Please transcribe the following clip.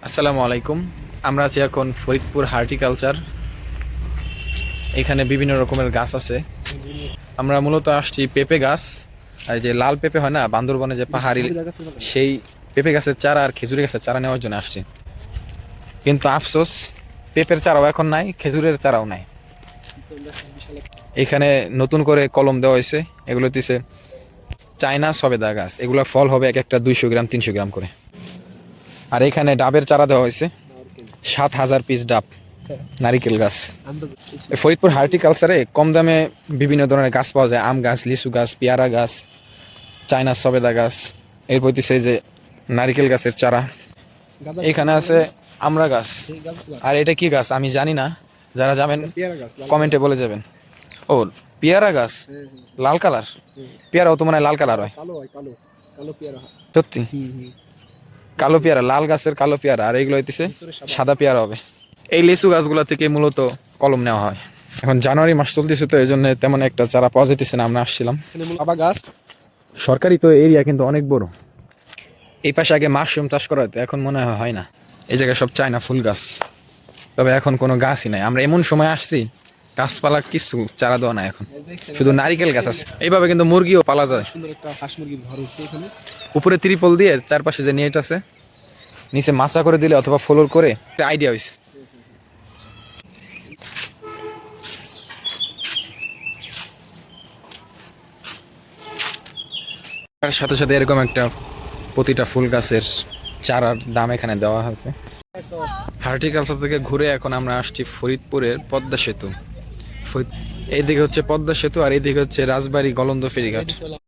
আসসালামু আলাইকুম। আমরা আছি এখন ফরিদপুর হার্টিকালচার। এখানে বিভিন্ন রকমের গাছ আছে। আমরা মূলত আসছি পেঁপে গাছ, আর যে লাল পেঁপে হয় না বান্দরবনে যে পাহাড়ি, সেই পেঁপে গাছের চারা আর খেজুরি গাছের চারা নেওয়ার জন্য আসছি। কিন্তু আফসোস, পেঁপের চারাও এখন নাই, খেজুরের চারাও নাই। এখানে নতুন করে কলম দেওয়া হয়েছে। এগুলো হচ্ছে চায়না সবেদা গাছ। এগুলো ফল হবে এক একটা 200 গ্রাম 300 গ্রাম করে। আর এখানে ডাবের চারা দেওয়া হয়েছে 7,000 পিস ডাব, নারিকেল গাছ। ফরিদপুর হার্টিকালচারে কম দামে বিভিন্ন ধরনের গাছ পাওয়া যায়। আম গাছ, লিচু গাছ, পেয়ারা গাছ, চায়না সবেদা গাছ, এরপর হচ্ছে যে নারিকেল গাছের চারা। এখানে আছে আমড়া গাছ। আর এটা কি গাছ আমি জানি না, যারা যাবেন কমেন্টে বলে যাবেন। ও, পেয়ারা গাছ, লাল কালার। পেয়ারাও তো মনে হয় লাল কালার হয়। সত্যি কালো পেয়ারা, লাল গাছের কালো পেয়ারা, আর এইগুলো হইতেছে সাদা পেয়ারা হবে। এই লিচু গাছগুলা থেকে মূলত কলম নেওয়া হয়। এখন জানুয়ারি মাস চলতেছে, তো এই জন্য তেমন একটা চারা পাওয়া যেতেছে না। আমরা আসছিলাম গাছ সরকারি তো এরিয়া, কিন্তু অনেক বড়। এই পাশে আগে মাশরুম চাষ করা হতো, এখন মনে হয় না। এই জায়গায় সব চায়না ফুল গাছ, তবে এখন কোনো গাছই নাই। আমরা এমন সময় আসছি গাছপালা কিছু চারা দেওয়া নাই, এখন শুধু নারিকেল গাছ আছে। এইভাবে কিন্তু মুরগিও পালা যায়। উপরে ত্রিপল দিয়ে চারপাশে যে নেট আছে, নিচে মাচা করে দিলে অথবা ফ্লোর করে একটা আইডিয়া হয়েছে। তার সাথে সাথে এরকম একটা প্রতিটা ফুল গাছের চারার দাম এখানে দেওয়া আছে। হার্টিকালচার থেকে ঘুরে এখন আমরা আসছি ফরিদপুরের পদ্মা সেতু। এইদিকে হচ্ছে পদ্মা সেতু, আর এইদিকে হচ্ছে রাজবাড়ী গলন্দ ফেরিঘাট।